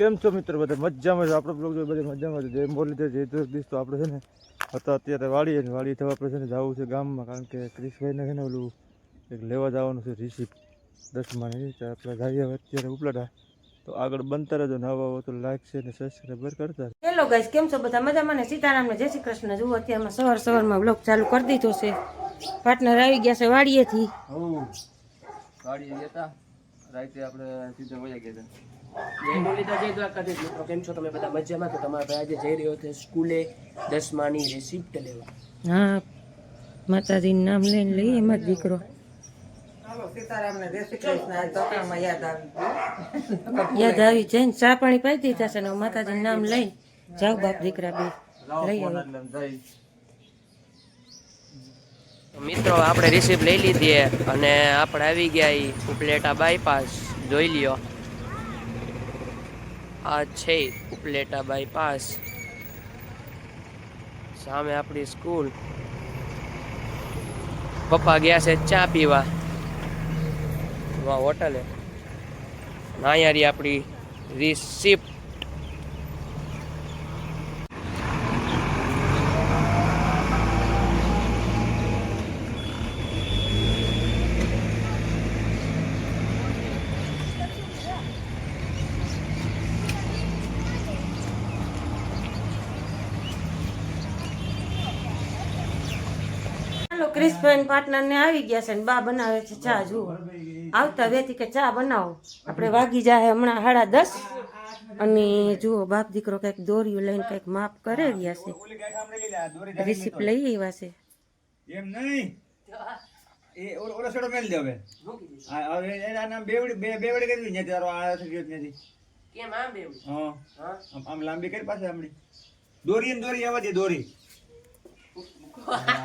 કેમ છો મિત્રો? બધા મજામાં છે. આપણે બ્લોગ બધા મજામાં છે. જય મોરલી જય દ્વારકાધીશ. તો આપણે છે ને અત્યારે વાડી થવા આપણે છે ને જવું છે ગામમાં, કારણ કે ક્રિશભાઈને છે ને ઓલું એક લેવા જવાનું છે રિસીપ્ટ 10માની. તો આપણે જઈએ અત્યારે ઉપલાટા. તો આગળ બનતા રહેજો. નવા હોય તો લાઈક છે ને સબસ્ક્રાઈબર કરતા. હેલો ગાઈસ, કેમ છો બધા મજામાં ને? સીતારામને જય શ્રી કૃષ્ણ. જુઓ અત્યારમાં સવારમાં બ્લોગ ચાલુ કરી દીધો છે. પાર્ટનર આવી ગયા છે વાડીએથી. વાડીએ હતા રાતે આપણે સીધા વયા ગયા હતા. જય મુરલીધર જય દ્વારકાધીશ. મિત્રો કેમ છો તમે બધા મજામાં? તો તમારા ભાઈ આજે જઈ રહ્યો છે સ્કૂલે 10માની રિસિપ્ટ લેવા. હા, માતાજીનું નામ લઈને લઈએ એમાં જ દીકરો. યાદ આવી જઈને ચા પાણી પાઈ દીધા છે ને માતાજીનું નામ લઈને જાવ બાપ દીકરા બે લઈ આવી. મિત્રો આપણે રિસિપ્ટ લઈ લીધી અને આપણે આવી ગયા ઉપલેટા બાયપાસ. જોઈ લ્યો, આ છે ઉપલેટા બાયપાસ. સામે આપણી સ્કૂલ. પપ્પા ગયા છે ચા પીવા હોટલે. અહીંયા આપણી રિસિપ્ટ. ક્રિશભાઈ પાર્ટનર ને આવી ગયા છે ને બા બનાવે છે ચા. જુઓ આવતા વેતી કે ચા બનાવો. આપણે વાગી જાય હમણાં 10:30 અને જુઓ બાપ દીકરો કઈક દોરીઓ લઈને કઈક માપ કરે રહ્યા છે. રિસિપ્ટ લઈ આવ્યા છે. એમ નહીં એ ઓલો છોડો મેલ દે. હવે હવે એના નામ બેવડી કરવી ને તારો આ સક્રિય નથી કેમ આમ બેવું? હા આમ લાંબી કરી પાસે આમડી દોરી ને દોરી આવવા દે દોરી.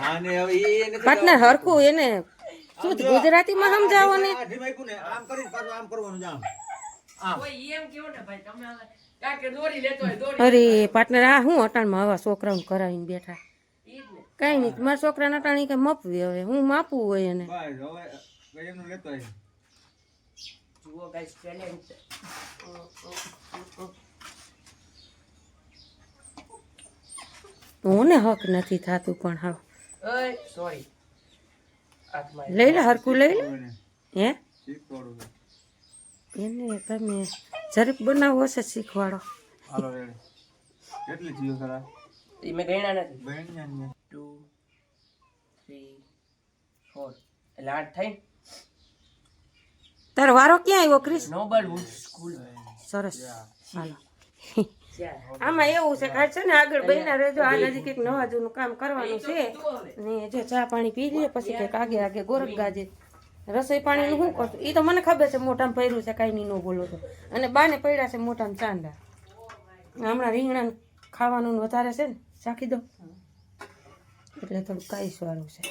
આને હવે એને પાર્ટનર હરખું એને શું ગુજરાતીમાં સમજાવો ને. આમ કરી પાછું આમ કરવાનું જામ. કોઈ એમ કેવો ને ભાઈ તમે કાકે દોરી લેતો હોય દોરી. અરે પાર્ટનર આ હું અટાણમાં આવા છોકરાઓને કરાવીને બેઠા. ઈ જ ને. કઈ નહીં, મારા છોકરાને અટાણી કે મપવી હવે હું માપવું હોય એને. બસ હવે એમનું લેતો હોય. જુઓ ગાઈસ ટેલેન્ટ. મને હક નથી થતું પણ હા ઓય સોરી. હાથમાં લઈ લે હરખું લઈ લે. હે શીખવાડું છે. એને તમે જરીક બનાવો હશે શીખવાડો. હાલો રેડી. કેટલી જીવ ખરા ઈ મેં ગણ્યા નથી. બેન ને 2 3 4 એટલે 8 થઈ. તારો વારો ક્યાં આવ્યો ક્રિસ? Nobel wood school. સરસ. હાલો ચાલ આમાં એવું છે કે છે ને આગળ બહેના રહેજો. આ નજીક કંઈક નવા જૂનું કામ કરવાનું છે ને જો ચા પાણી પી લઈએ પછી કંઈક આગે ગોરખ ગાજે. રસોઈ પાણીનું શું કરશું એ તો મને ખબર છે. મોટામાં પડ્યું છે કાંઈ નહીં ન બોલો તો. અને બાને પડ્યા છે મોટામાં ચાંદા. હમણાં રીંગણા ખાવાનું વધારે છે ને ચાખી દો એટલે થોડું કાંઈ વાળું છે.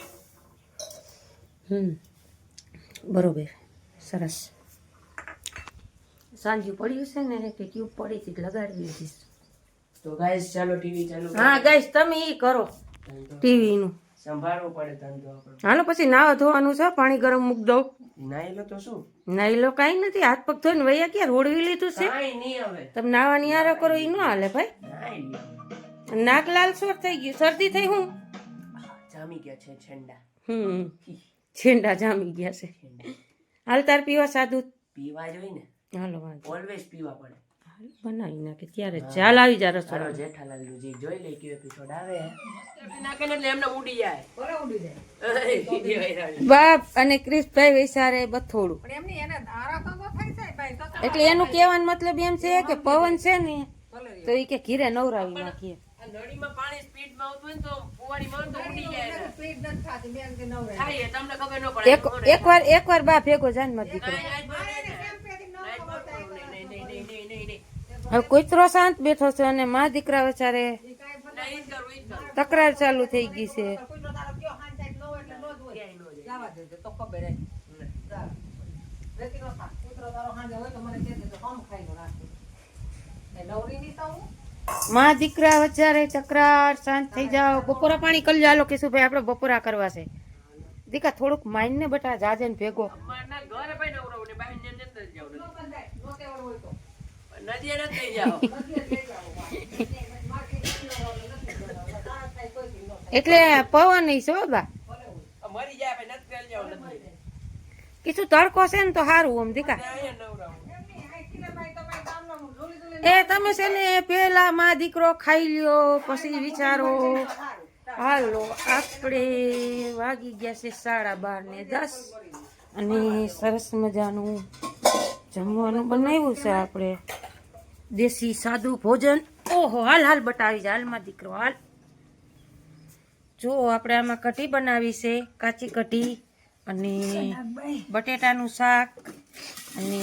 બરોબર સરસ. સાંજ્યું પડ્યું છે ને કે ક્યુબ પડી હતી લગાડી દીધી. તો ગાઈસ ચાલો ટીવી ચાલુ. હા ગાઈસ તમે ઈ કરો ટીવી નું. સંભાળવું પડે ધંધો આપણો. હાલો પછી નાવા ધોવાનું છે. પાણી ગરમ મૂક દઉં. નાઈ લો તો શું? નાઈ લો કાંઈ નથી. હાથ પગ ધોઈને વૈયા ક્યાં રોડવી લીધું છે. કાઈ નહીં હવે. તમે નાવાની આરો કરો એ ન હાલે ભાઈ. નાઈ લો. નાક લાલ સોર થઈ ગયું. શરદી થઈ હું જામી ગયા છે છેંડા. છેંડા જામી ગયા છે. હાલ તાર પીવા સાદું પીવા જોઈ ને. હાલો વાંધો ઓલવેઝ પીવા પડે. બનાવી નાખે ત્યારે ચાલ આવી જા રસોડા. ચાલો જેઠાલાલ નું જે જોઈ લે કેવો એપિસોડ આવે નાખે ને એટલે એમને ઉડી જાય. બરાબર ઉડી જાય. બાપ અને ક્રિશભાઈ વૈસારે બથોડું એટલે એનું કહેવાનો મતલબ એમ છે કે પવન છે ને તો એ કે ઘીરે નવરાવી નાખીએ. નળીમાં પાણી સ્પીડમાં આવતું હોય ને તો ફુવારી માં તો ઉડી જાય. સ્પીડ નથી થાતી બેન કે નવરાવી. થાય તમને ખબર ન પડે. એકવાર બા ભેગો જાન મત દીકરો. હવે કૂતરો શાંત બેઠો છે અને મા દીકરા વચારે તકરાર ચાલુ થઈ ગઈ છે. મા દીકરા વચારે તકરાર. શાંત થઈ જાઓ. બપોરા પાણી કરી ચાલો કિશુભાઈ આપણે બપોરા કરવા છે. દીકા થોડુંક માઇન્ડ ને બટા જાજે ને ભેગો. નદીએ નથી લઈ જાઓ. એટલે પવન નહીં છો બા મરી જાય પછી નથી લઈ જાઓ નદીએ. કીધું તડકો છે ને તો સારું આમ દીકા. અહીંયા નવરાવું. એ તમે છે ને પેલા માં દીકરો ખાઈ લ્યો પછી વિચારો. હાલો આપણે વાગી ગયા છે 12:30 અને સરસ મજાનું જમવાનું બનાવ્યું છે આપણે દેશી સાદું ભોજન. ઓહો હાલ હાલ બતાવી જાય હાલમાં દીકરો હાલ. જો આપણે આમાં કઢી બનાવી છે કાચી કઢી અને બટેટાનું શાક અને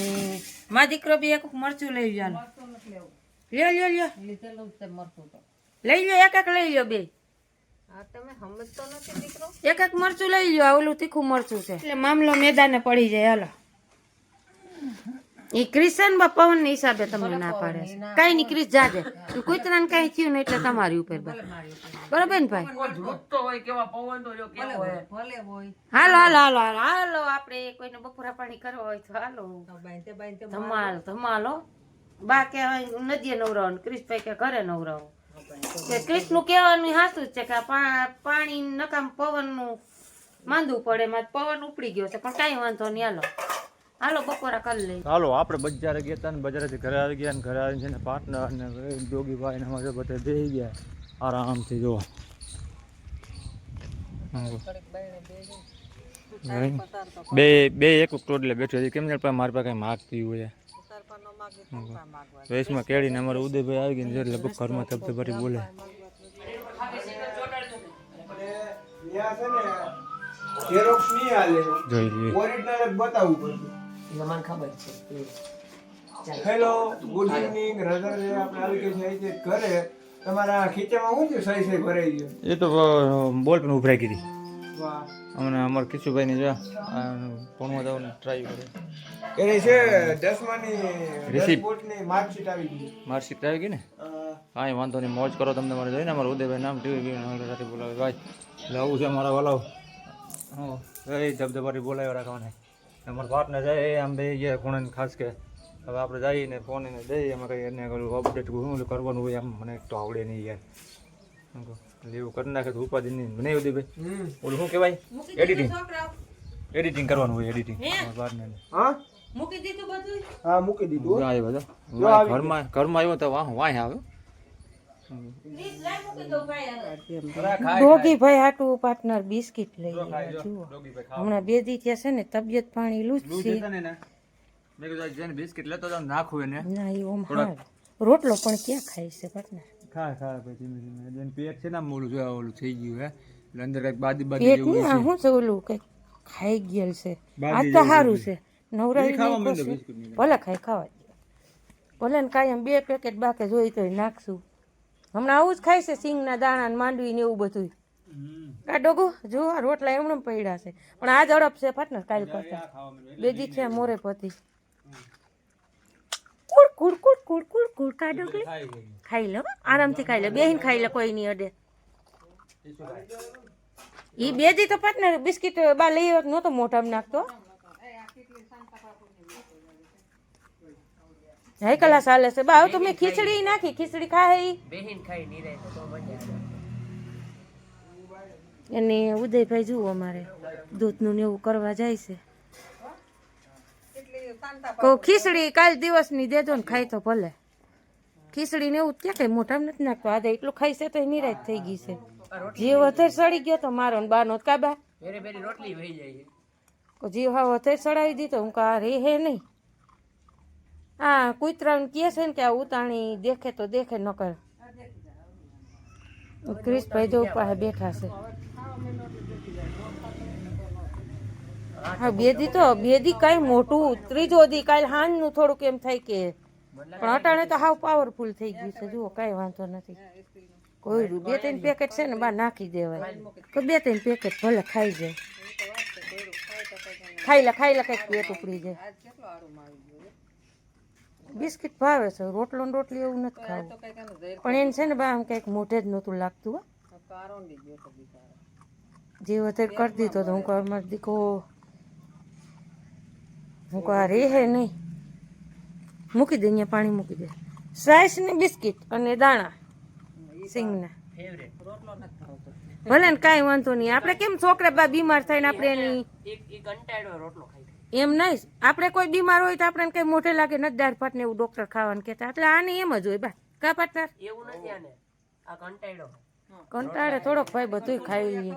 માં દીકરો બી એક મરચું લઈ લ્યો. લ્યો લ્યો લ્યો લઈ લ્યો એક લઈ લ્યો બે. એક મરચું લઈ લ્યો આ ઓલું તીખું મરચું છે એટલે મામલો મેદાને પડી જાય. હાલો એ ક્રિશ્ચન બા પવન ના હિસાબે તમને ના પાડે છે. કઈ નહીં ક્રિસ જાજે કૂતરાને કઈ થયું ને એટલે તમારી ઉપર બરોબર ને ભાઈ. ધ્રુજતો હોય કેવા પવન તો જો કેવો હોય. હાલો હાલો હાલો હાલો હાલો આપણે કોઈને બપોરા પાણી કરવા હોય તો હાલો ધમાલ ધમાલો. બા કે નદીએ નવરાવો ક્રિશભાઈ કે ઘરે નવરાવો. ક્રિશ નું કહેવાનું સાચું જ છે કે પાણી નકામ પવન નું માંદવું પડે માં પવન ઉપડી ગયો છે પણ કઈ વાંધો નહીં. હાલો હાલો બપોરા કરી લઈ. હાલો આપણે બજારે ગયા હતા ને બજારેથી ઘરે આવી ગયા ને ઘરે આવીને છે ને પાર્ટનર ને જોગીભાઈ ને અમારે બધા જઈ ગયા આરામથી જોવા. બે એક ટોડલે બેઠો છે કેમ ને મારી પાસે કઈ માગતી હોય વેસમાં કેળીને અમારે ઉદયભાઈ આવી ગઈ ને લગભગ ઘરમાં તબતે ભરી બોલે. જોઈ લઈએ. મને ખબર છે. હેલો ગુડ ઇવનિંગ રજા રે આપણે આવી ગઈ છે ઘરે. તમારા ખીચામાં શું થયું સહી સહી ભરાઈ ગયો? એ તો બોલ પણ ઉભરાઈ ગઈ હતી. વાહ અમને અમારે કિશુભાઈ ની ફોનમાં જવાનું ટ્રાય કરે. એને છે 10માની Receipt. રિપોર્ટની માર્કશીટ આવી ગઈ. માર્કશીટ આવી ગઈ ને કાંઈ વાંધો નહીં મોજ કરો તમને મારે જોઈને અમારે ઉદયભાઈ નામ ટીવી સાથે બોલાવે ભાઈ એટલે આવું છે મારા વાલાવ. હા એ ધબધબાટી બોલાવ્યો રાખવાના અમારા પાર્ટનર જાય એ આમ બે ગયા ખૂણે ખાસ કે હવે આપણે જઈને ફોન એને દઈએ એમાં કંઈ એને અપડેટ શું કરવાનું હોય આમ મને તો આવડે નહીં યાર. એવું કરી નાખે તો ઉપાધિ નહીં નહીં ઉદયભાઈ ઓલું શું કહેવાય એડિટિંગ કરવાનું હોય એડિટિંગ પાર્ટનરને. હા મૂકી દીધું બધું. હા મૂકી દીધું. આવ્યો બધો ઘરમાં આવ્યો તો વાંહે આવ્યો. ડોગી ભાઈ હાટું પાર્ટનર બિસ્કિટ લઈ આવ્યા. જુઓ હમણાં 2 દી થયા છે ને તબિયત પાણી લૂજ છે. મેં કીધું બિસ્કિટ લેતો જાવ નાખું એને ના એ ઓમ હાર રોટલો પણ ક્યાં ખાય છે પાર્ટનર? ખા પછી ધીમે ધીમે પેટ છે ને આમ ઓલું જોયા ઓલું થઈ ગયું હે એટલે અંદર કઈક બાદી પેટ જેવું નહીં આ શું છે ઓલું કઈક ખાઈ ગયેલ છે. આ તો સારું છે નવરાવી નહીં પછી ભલે ખાઈ ખાવા દે ભલે ને કાયમ 2 પેકેટ બાકે જોઈ તો નાખશું. હમણાં આવું જ ખાય છે સિંગના દાણા ને માંડવી ને એવું બધું. આ ડોગો જો આ રોટલા એમણે પડ્યા છે પણ આ ઝડપ છે પાર્ટનર કાલ કરતા 2 દી થયા મોરે પતિ. Food food food food food food કા ડોગી ખાઈ લો આરામથી ખાઈ લો બેહીને ખાઈ લે કોઈ નહીં અડે. ઈ 2 દી તો પાર્ટનર બિસ્કિટ બા લઈ આવ્યો નહોતો મોઢામાં નાખતો. હાઈ કલાસ હાલે છે બા. હવે તો મેં ખીચડી નાખી ખીચડી ખાય બેહીન ખાઈ નીરે તો મજા આવે. અને ઉદયભાઈ જુઓ અમારે દૂધનું ને એવું કરવા જાય છે. કહું ખીચડી કાલ દિવસની દેજો ને ખાય તો ભલે. ખીચડી ને એવું ક્યાં કઈ મોઢામાં નથી નાખતો આજે એટલું ખાઈ છે તો નિરાશ થઈ ગઈ છે. જીવ વધારે સડી ગયો તો મારો ને બાનો કાબા બેરી બેરી રોટલી વહી જાય. જીવ હા વધારે સડાવી દીધો હું કા રે હે નહીં. હા કૂતરાને કહે છે ને કે આ ઉતાણી દેખે તો દેખે નકર. ક્રિશભાઈ જો પાસે બેઠા છે. હા 2 દી તો 2 દી કઈ મોટું 3જો દી કાલ હાંજનું થોડુંક એમ થાય કે પણ અટાણે તો હાવ પાવરફુલ થઈ ગયું છે. જુઓ કઈ વાંધો નથી. કોઈ 2-3 પેકેટ છે ને બહાર નાખી દેવાય તો 2-3 પેકેટ ભલે ખાઈ જાય. ખાઈ લે કઈક પેટ ઉપડી જાય. બિસ્કિટ ભાવે છે રોટલો ને રોટલી એવું નથી ખાવું પણ એને છે ને બા આમ કંઈક મોઢે જ નહોતું લાગતું. જે વધારે કરી દીધો તો હું કહું મારો દીકરો હું કહું રે હે નહીં મૂકી દે અહીંયા પાણી મૂકી દે સ્લાઈસ ને બિસ્કિટ અને દાણા સિંગના ભલે ને કાંઈ વાંધો નહીં આપણે કેમ છોકરા બા બીમાર થાય ને આપણે એની એક ઘંટાડો રોટલો ખાઈ એમ નહીં આપણે કોઈ બીમાર હોય તો આપણે કઈ મોઢે લાગે નથી દાળ ભાત ને એવું ડોક્ટર ખાવાનું કહેતા એટલે આને એમ જ હોય બા કા પાર્ટનર એવું નથી આને આ કંટાળો કંટાળે થોડોક ભાઈ બધું ખાઈ લઈએ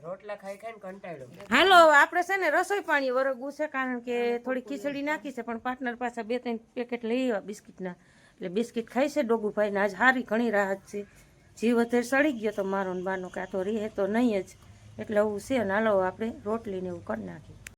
રોટલા ખાઈ ખાઈને કંટાળો હાલો આપણે છે ને રસોઈ પાણી વરગવું છે કારણ કે થોડી ખીચડી નાખી છે પણ પાર્ટનર પાસે 2-3 પેકેટ લઈ આવ્યા બિસ્કિટના એટલે બિસ્કિટ ખાઈ છે ડોગુભાઈને આજ સારી ઘણી રાહત છે જીવ અત્યારે સડી ગયો તો મારો ને બાનો કે આ તો રહે તો નહીં જ એટલે એવું છે ને હાલો આપણે રોટલીને એવું કરી નાખીએ